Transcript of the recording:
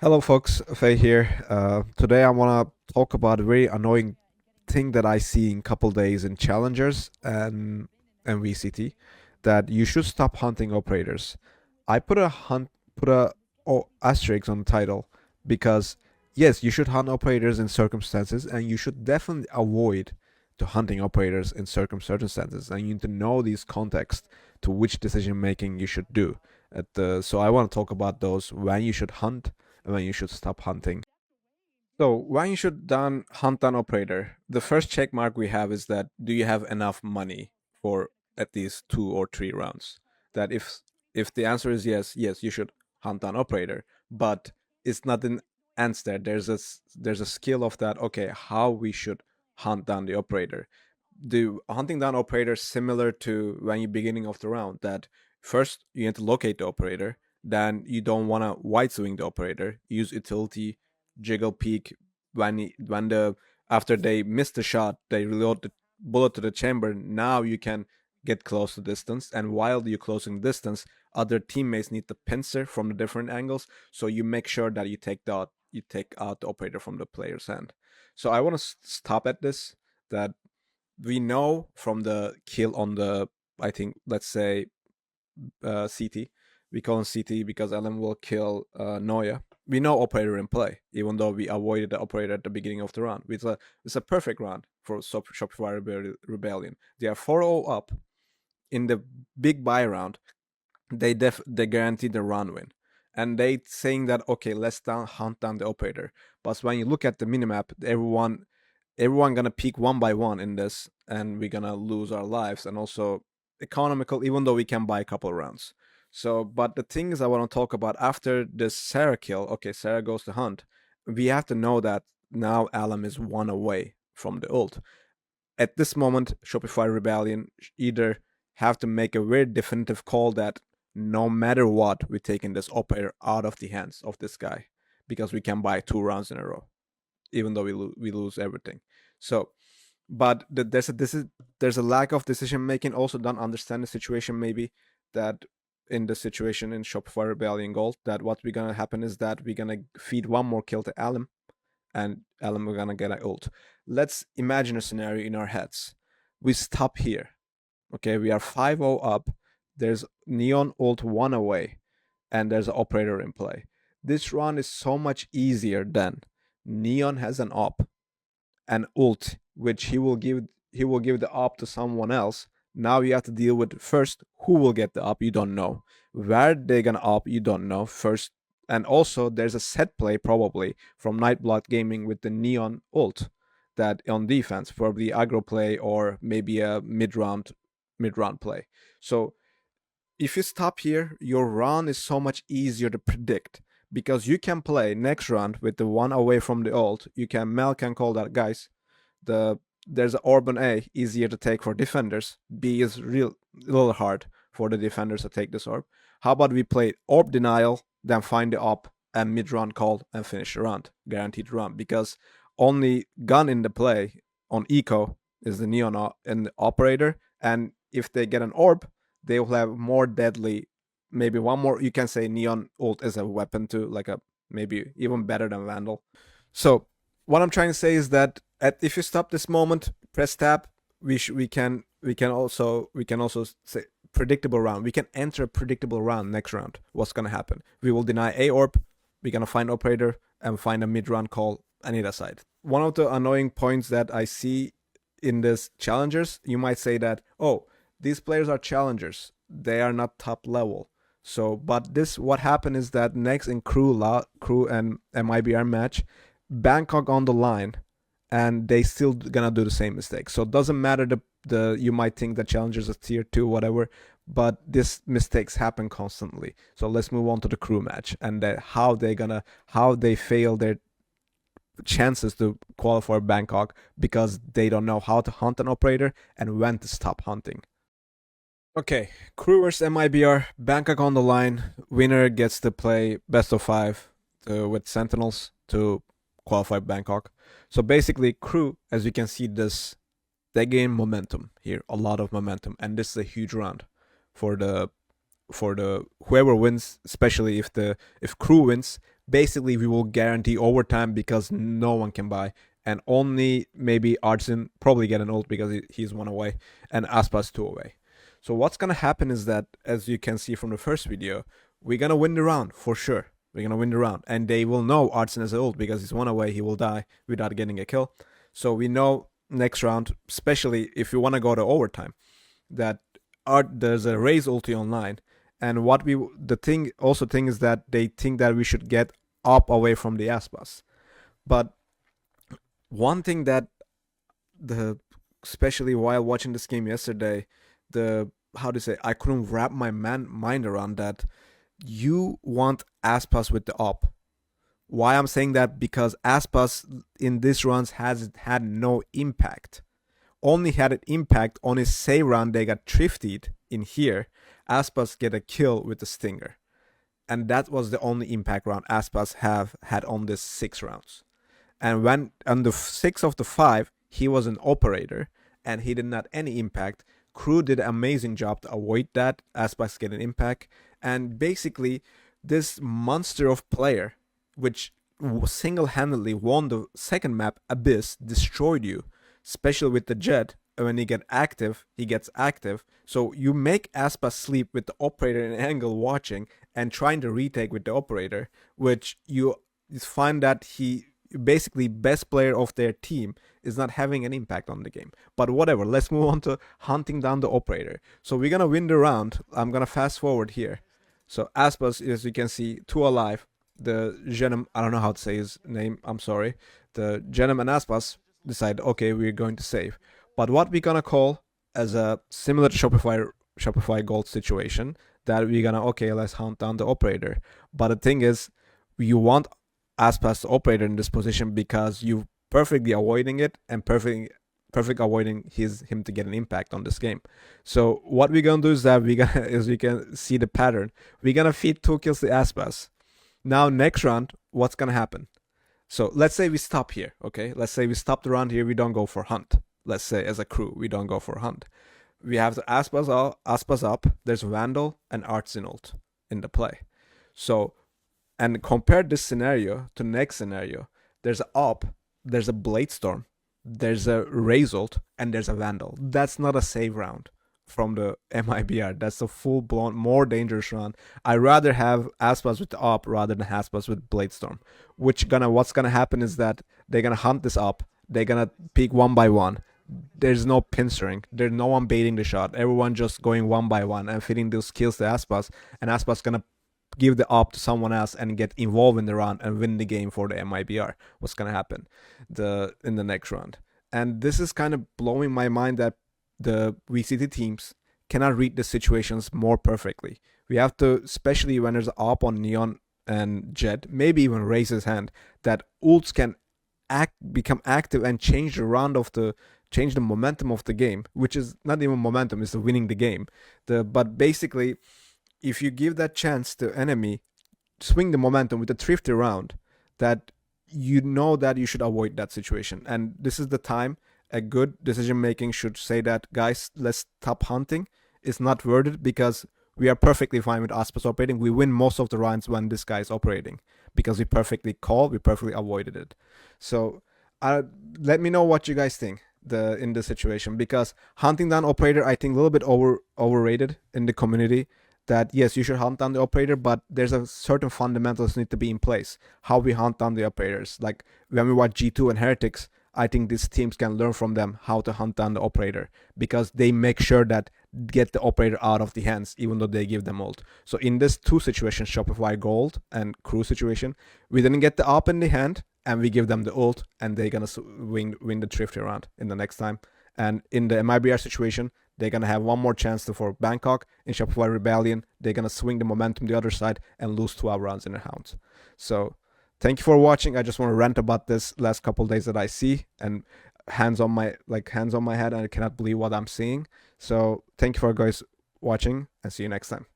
Hello, folks. Faye here. Today, I want to talk about a very annoying thing that I see in couple days in challengers and VCT, that you should stop hunting operators. I put a asterisk on the title because yes, you should hunt operators in circumstances, and you should definitely avoid to hunting operators in circumstances. And you need to know these contexts to which decision making you should do. So I want to talk about those when you should hunt and when you should stop hunting. So when you should hunt an operator, the first check mark we have is that do you have enough money for at least 2 or 3 rounds? That if the answer is yes, yes, you should hunt an operator, but it's not an answer. There's a skill of that. Okay, how we should hunt down the operator. The hunting down operator similar to when you beginning of the round. That first you need to locate the operator. Then you don't want to white swing the operator. Use utility jiggle peak when the after they miss the shot, they reload the bullet to the chamber. Now you can get close to distance, and while you're closing distance, other teammates need the pincer from the different angles. So you make sure that you take out the operator from the player's hand. So I want to stop at this. That we know from the kill on the, I think, let's say CT. We call him CT because Ellen will kill Noya. We know operator in play, even though we avoided the operator at the beginning of the round. It's a perfect round for Shopify Rebellion. They are 4-0 up in the big buy round. They guarantee the run win. And they saying that okay, let's hunt down the operator. But when you look at the minimap, everyone gonna peak one by one in this, and we're gonna lose our lives, and also economical, even though we can buy a couple rounds. So, but the things I want to talk about after this Sarah kill, okay, Sarah goes to hunt. We have to know that now Alam is one away from the ult. At this moment, Shopify Rebellion either have to make a very definitive call that no matter what, we're taking this operator out of the hands of this guy because we can buy 2 rounds in a row, even though we lose everything. So, but there's a lack of decision making. Also, don't understand the situation. Maybe that in the situation in Shopify Rebellion Gold, that what we're gonna happen is that we're gonna feed one more kill to Alim, and Alim we're gonna get an ult. Let's imagine a scenario in our heads. We stop here. Okay, we are 5-0 up. There's Neon ult one away, and there's an operator in play. This run is so much easier than Neon has an op, an ult, which he will give the op to someone else. Now you have to deal with first who will get the op, you don't know. Where they're gonna op, you don't know. First, and also there's a set play probably from Nightblood Gaming with the Neon ult that on defense, probably aggro play or maybe a mid round play. So if you stop here, your run is so much easier to predict because you can play next round with the one away from the ult. Mel can call that, guys. There's an orb on A, easier to take for defenders. B is real little hard for the defenders to take this orb. How about we play orb denial, then find the op and mid round call and finish the round, guaranteed run, because only gun in the play on eco is the neon and the operator, and if they get an orb, they will have more deadly, maybe one more. You can say neon ult is a weapon too, like a maybe even better than vandal. So what I'm trying to say is that if you stop this moment, press tab. We can also say predictable round. We can enter a predictable round next round. What's gonna happen? We will deny a orb. We're gonna find operator and find a mid round call on either side. One of the annoying points that I see in this challengers, you might say that, oh, these players are challengers. They are not top level. So, but this what happened is that next in crew and MIBR match, Bangkok on the line, and they still gonna do the same mistake. So it doesn't matter the you might think the challengers are tier 2 whatever, but these mistakes happen constantly. So let's move on to the crew match and how they fail their chances to qualify Bangkok because they don't know how to hunt an operator and when to stop hunting. Okay, crew versus MIBR, Bangkok on the line. Winner gets to play best of 5 with Sentinels to qualify Bangkok. So basically, crew, as you can see, they gain momentum here, a lot of momentum, and this is a huge round for the whoever wins, especially if crew wins, basically we will guarantee overtime because no one can buy, and only maybe Artsin probably get an ult because he's one away, and Aspas two away. So what's gonna happen is that, as you can see from the first video, we're gonna win the round for sure. We're gonna win the round, and they will know Artsin has an ult because he's one away. He will die without getting a kill. So we know next round, especially if you want to go to overtime, that there's a Raze ulti online, and the thing is that they think that we should get up away from the Aspas. But one thing that especially while watching this game yesterday, how to say, I couldn't wrap my mind around that. You want Aspas with the op. Why I'm saying that? Because Aspas in this runs has had no impact. Only had an impact on his save round. They got thriftied in here. Aspas get a kill with the stinger, and that was the only impact round Aspas have had on this 6 rounds. And when on the 6 of the 5, he was an operator and he didn't have any impact. Crew did an amazing job to avoid that. Aspas get an impact, and basically this monster of player, which single-handedly won the second map, Abyss, destroyed you, especially with the Jet. When he gets active. So you make Aspas sleep with the operator in angle watching and trying to retake with the operator, which you find that he basically best player of their team is not having an impact on the game. But whatever, let's move on to hunting down the operator. So we're gonna win the round. I'm gonna fast forward here. So Aspas, as you can see, 2 alive. The Genom, I don't know how to say his name, I'm sorry. The Genom and Aspas decide, okay, we're going to save. But what we're gonna call as a similar to Shopify Gold situation, that we're gonna, okay, let's hunt down the operator. But the thing is, you want Aspas the operator in this position because you perfectly avoiding it and perfect avoiding him to get an impact on this game. So what we're gonna do is that we're gonna, as you can see the pattern, we're gonna feed 2 kills to Aspas. Now next round, what's gonna happen? So let's say we stop here, okay? Let's say we stop the round here, we don't go for hunt. Let's say as a crew, we don't go for hunt. We have the Aspas up, there's Vandal and Artsin ult in the play. So, and compare this scenario to next scenario. There's a op, there's a Blade Storm, there's a Raze ult, and there's a Vandal. That's not a save round from the MIBR. That's a full-blown, more dangerous round. I'd rather have Aspas with the op rather than Aspas with Blade Storm. What's gonna happen is that they're gonna hunt this op. They're gonna peek one by one. There's no pinstering. There's no one baiting the shot. Everyone just going one by one and feeding those kills to Aspas. And Aspas gonna give the op to someone else and get involved in the round and win the game for the MIBR. What's gonna happen in the next round? And this is kind of blowing my mind that the VCT teams cannot read the situations more perfectly. We have to, especially when there's an op on Neon and Jet, maybe even raise his hand, that ults can become active and change the momentum of the game, which is not even momentum, it's winning the game. But basically, if you give that chance to enemy, swing the momentum with a thrifty round, that you know that you should avoid that situation. And this is the time a good decision making should say that, guys, let's stop hunting. It's not worth it because we are perfectly fine with Aspas operating. We win most of the rounds when this guy is operating because we perfectly avoided it. So let me know what you guys think in this situation, because hunting down operator, I think a little bit overrated in the community. That yes, you should hunt down the operator, but there's a certain fundamentals need to be in place. How we hunt down the operators. Like when we watch G2 and Heretics, I think these teams can learn from them how to hunt down the operator, because they make sure that get the operator out of the hands, even though they give them ult. So in this 2 situations, Shopify Gold and Crew situation, we didn't get the op in the hand, and we give them the ult, and they're gonna win the thrifty round in the next time. And in the MIBR situation, they're gonna have one more chance for Bangkok. In Shopify Rebellion, they're gonna swing the momentum the other side and lose 12 rounds in their hounds. So thank you for watching. I just want to rant about this last couple days that I see, and hands on my head, and I cannot believe what I'm seeing. So thank you for guys watching, and see you next time.